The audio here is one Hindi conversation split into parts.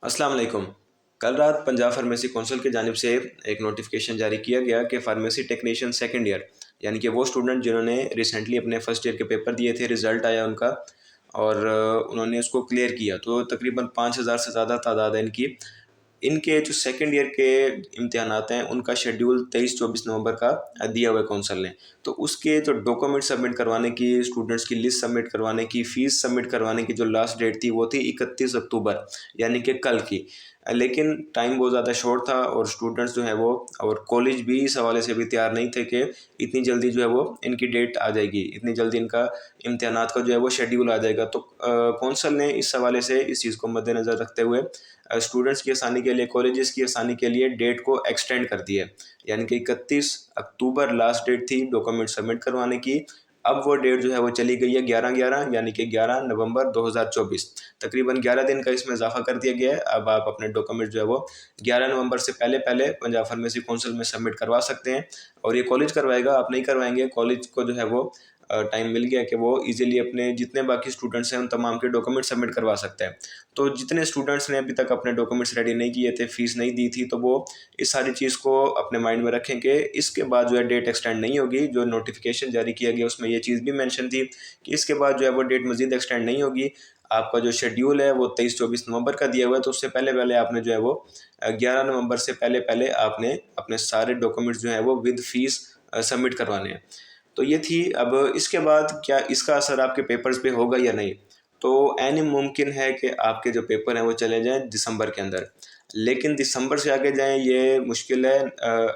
अस्सलाम वालेकुम। कल रात पंजाब फार्मेसी कौंसिल की जानिब से एक नोटिफिकेशन जारी किया गया कि फार्मेसी टेक्नीशियन सेकंड ईयर यानी कि वो स्टूडेंट जिन्होंने रिसेंटली अपने फर्स्ट ईयर के पेपर दिए थे, रिज़ल्ट आया उनका और उन्होंने उसको क्लियर किया, तो तकरीबन 5,000 से ज़्यादा तादाद है इनकी। इनके जो सेकंड ईयर के इम्तिहानात हैं उनका शेड्यूल 23-24 नवंबर का दिया हुआ है कौंसल ने। तो उसके जो डॉक्यूमेंट सबमिट करवाने की, स्टूडेंट्स की लिस्ट सबमिट करवाने की, फ़ीस सबमिट करवाने की जो लास्ट डेट थी वो थी 31 अक्टूबर यानी कि कल की। लेकिन टाइम बहुत ज़्यादा शॉर्ट था और स्टूडेंट्स जो है वो और कॉलेज भी इस हवाले से भी तैयार नहीं थे कि इतनी जल्दी जो है वो इनकी डेट आ जाएगी, इतनी जल्दी इनका इम्तिहानात का जो है वो शेड्यूल आ जाएगा। तो कौंसल ने इस हवाले से इस चीज़ को मद्देनज़र रखते हुए स्टूडेंट्स की आसानी के लिए, कॉलेजेस की आसानी के लिए डेट को एक्सटेंड कर दिया है। यानी कि 31 अक्टूबर लास्ट डेट थी डॉक्यूमेंट सबमिट करवाने की। अब वो डेट जो है वो चली गई है 11/11 यानी कि 11 नवंबर 2024। तकरीबन 11 दिन का इसमें इजाफा कर दिया गया है। अब आप अपने डॉक्यूमेंट जो है वो 11 नवंबर से पहले पहले पंजाब फार्मेसी काउंसिल में सबमिट करवा सकते हैं। और ये कॉलेज करवाएगा, आप नहीं करवाएंगे। कॉलेज को जो है वो टाइम मिल गया कि वो इजीली अपने जितने बाकी स्टूडेंट्स हैं उन तमाम के डॉक्यूमेंट सबमिट करवा सकते हैं। तो जितने स्टूडेंट्स ने अभी तक अपने डॉक्यूमेंट्स रेडी नहीं किए थे, फीस नहीं दी थी, तो वो इस सारी चीज़ को अपने माइंड में रखें कि इसके बाद जो है डेट एक्सटेंड नहीं होगी। जो नोटिफिकेशन जारी किया गया उसमें ये चीज़ भी मेंशन थी कि इसके बाद जो है वो डेट मज़ीद एक्सटेंड नहीं होगी। आपका जो शेड्यूल है वो 23-24 नवंबर का दिया हुआ है, तो उससे पहले पहले आपने जो है वो 11 नवंबर से पहले पहले आपने अपने सारे डॉक्यूमेंट्स जो है वो विद फीस सबमिट करवाने हैं। तो ये थी। अब इसके बाद क्या इसका असर आपके पेपर्स पे होगा या नहीं? तो ऐन मुमकिन है कि आपके जो पेपर हैं वो चले जाएँ दिसंबर के अंदर, लेकिन दिसंबर से आगे जाएँ ये मुश्किल है।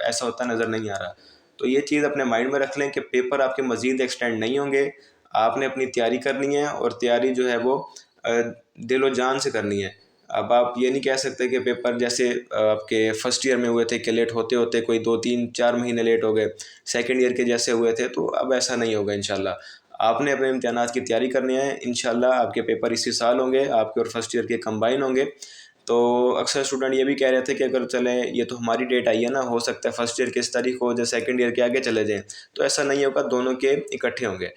ऐसा होता नज़र नहीं आ रहा। तो ये चीज़ अपने माइंड में रख लें कि पेपर आपके मज़ीद एक्सटेंड नहीं होंगे। आपने अपनी तैयारी करनी है और तैयारी जो है वो अ, दिलो जान से करनी है। अब आप ये नहीं कह सकते कि पेपर जैसे आपके फर्स्ट ईयर में हुए थे कि लेट होते-होते कोई 2-3-4 महीने लेट हो गए, सेकंड ईयर के जैसे हुए थे, तो अब ऐसा नहीं होगा इंशाल्लाह। आपने अपने इम्तिहानात की तैयारी करनी है, इंशाल्लाह आपके पेपर इसी साल होंगे, आपके और फर्स्ट ईयर के कंबाइन होंगे। तो अक्सर स्टूडेंट ये भी कह रहे थे कि अगर चलें, ये तो हमारी डेट आई है ना, हो सकता है फर्स्ट ईयर की इस तारीख हो जाए, सेकंड ईयर के आगे चले जाएँ। तो ऐसा नहीं होगा, दोनों के इकट्ठे होंगे।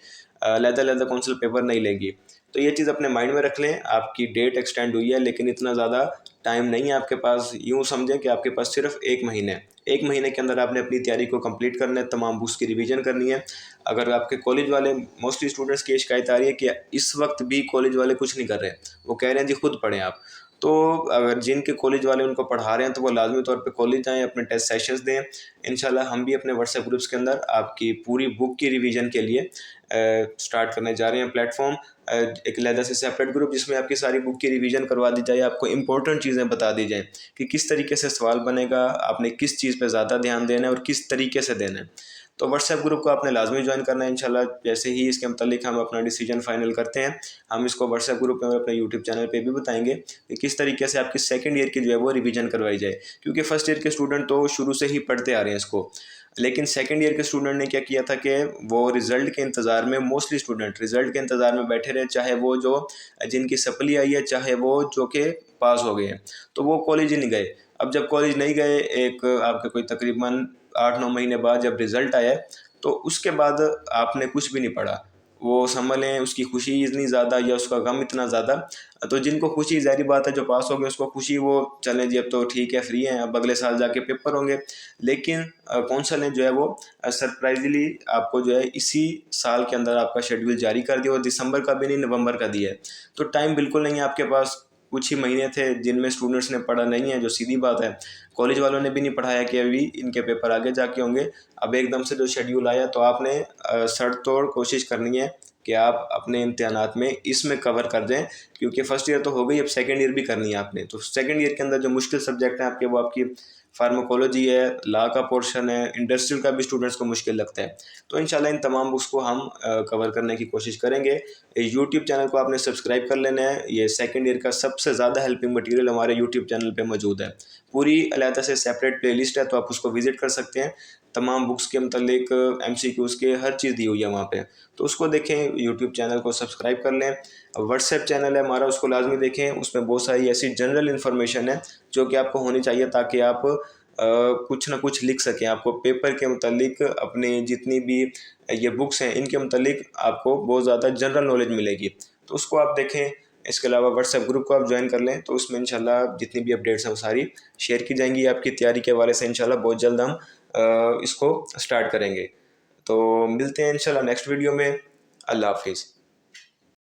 अलग-अलग काउंसिल पेपर नहीं लेगी। तो ये चीज़ अपने माइंड में रख लें। आपकी डेट एक्सटेंड हुई है लेकिन इतना ज़्यादा टाइम नहीं है आपके पास। यूँ समझें कि आपके पास सिर्फ 1 महीने है। 1 महीने के अंदर आपने अपनी तैयारी को कंप्लीट करना है, तमाम बुक्स की रिवीजन करनी है। अगर आपके कॉलेज वाले, मोस्टली स्टूडेंट्स की ये शिकायत आ रही है कि इस वक्त भी कॉलेज वाले कुछ नहीं कर रहे। वो कह रहे हैं जी खुद पढ़ें आप। तो अगर जिनके कॉलेज वाले उनको पढ़ा रहे हैं तो वो लाज़मी तौर पे कॉलेज जाएँ, अपने टेस्ट सेशंस दें। इंशाल्लाह हम भी अपने व्हाट्सएप ग्रुप्स के अंदर आपकी पूरी बुक की रिवीजन के लिए स्टार्ट करने जा रहे हैं प्लेटफ़ॉर्म। एक अलहदा से सेपरेट ग्रुप जिसमें आपकी सारी बुक की रिवीजन करवा दी जाए, आपको इंपॉर्टेंट चीज़ें बता दी जाएँ कि किस तरीके से सवाल बनेगा, आपने किस चीज़ पे ज़्यादा ध्यान देना है और किस तरीके से देना है। तो व्हाट्सएप ग्रुप को आपने लाज़मी जॉइन करना है इंशाल्लाह। जैसे ही इसके मुतालिक हम अपना डिसीजन फाइनल करते हैं, हम इसको व्हाट्सएप ग्रुप में और अपने यूट्यूब चैनल पे भी बताएँगे कि किस तरीके से आपकी सेकंड ईयर की जो है वो रिवीजन करवाई जाए। क्योंकि फर्स्ट ईयर के स्टूडेंट तो शुरू से ही पढ़ते आ रहे हैं इसको, लेकिन सेकंड ईयर के स्टूडेंट ने क्या किया था कि वो रिज़ल्ट के इंतज़ार में, मोस्टली स्टूडेंट रिज़ल्ट के इंतज़ार में बैठे रहे, चाहे वो जो जिनकी सप्ली आई है, चाहे वो जो कि पास हो गए हैं, तो वो कॉलेज ही नहीं गए। अब जब कॉलेज नहीं गए, एक आपके कोई तकरीबन 8-9 महीने बाद जब रिज़ल्ट आया है, तो उसके बाद आपने कुछ भी नहीं पढ़ा। वो समझ लें उसकी खुशी इतनी ज़्यादा या उसका गम इतना ज़्यादा। तो जिनको खुशी, ज़ाहिर बात है जो पास हो गए उसको खुशी, वो चलें जी अब तो ठीक है, फ्री हैं, अब अगले साल जाके पेपर होंगे। लेकिन कौंसल ने जो है वो सरप्राइज़ली आपको जो है इसी साल के अंदर आपका शेड्यूल जारी कर दिया और दिसंबर का भी नहीं, नवंबर का दिया है। तो टाइम बिल्कुल नहीं है आपके पास। कुछ ही महीने थे जिनमें स्टूडेंट्स ने पढ़ा नहीं है, जो सीधी बात है। कॉलेज वालों ने भी नहीं पढ़ाया कि अभी इनके पेपर आगे जाके होंगे। अब एकदम से जो शेड्यूल आया, तो आपने सर-तोड़ कोशिश करनी है कि आप अपने इम्तिहानात में इसमें कवर कर दें। क्योंकि फर्स्ट ईयर तो हो गई, अब सेकंड ईयर भी करनी है आपने। तो सेकंड ईयर के अंदर जो मुश्किल सब्जेक्ट हैं आपके, वो आपकी फार्माकोलॉजी है, लॉ का पोर्शन है, इंडस्ट्रियल का भी स्टूडेंट्स को मुश्किल लगता है। तो इंशाल्लाह इन तमाम बुक्स को हम कवर करने की कोशिश करेंगे। यूट्यूब चैनल को आपने सब्सक्राइब कर लेना है। ये सेकंड ईयर का सबसे ज़्यादा हेल्पिंग मटेरियल हमारे यूट्यूब चैनल पे मौजूद है। पूरी अलहदा से सेपरेट प्लेलिस्ट है, तो आप उसको विज़िट कर सकते हैं। तमाम बुक्स के मतलब एमसीक्यूज़ के हर चीज़ दी हुई है वहाँ पे, तो उसको देखें। यूट्यूब चैनल को सब्सक्राइब कर लें। व्हाट्सएप चैनल है हमारा, उसको लाजमी देखें। उसमें बहुत सारी ऐसी जनरल इन्फॉर्मेशन है जो कि आपको होनी चाहिए, ताकि आप कुछ ना कुछ लिख सकें। आपको पेपर के मुतालिक, अपने जितनी भी ये बुक्स हैं इनके मुतालिक आपको बहुत ज़्यादा जनरल नॉलेज मिलेगी, तो उसको आप देखें। इसके अलावा व्हाट्सएप ग्रुप को आप ज्वाइन कर लें, तो उसमें इंशाल्लाह जितनी भी अपडेट्स हैं वो सारी शेयर की जाएंगी। आपकी तैयारी के हवाले से इंशाल्लाह बहुत जल्द हम इसको स्टार्ट करेंगे। तो मिलते हैं इंशाल्लाह नेक्स्ट वीडियो में। अल्लाह हाफिज़।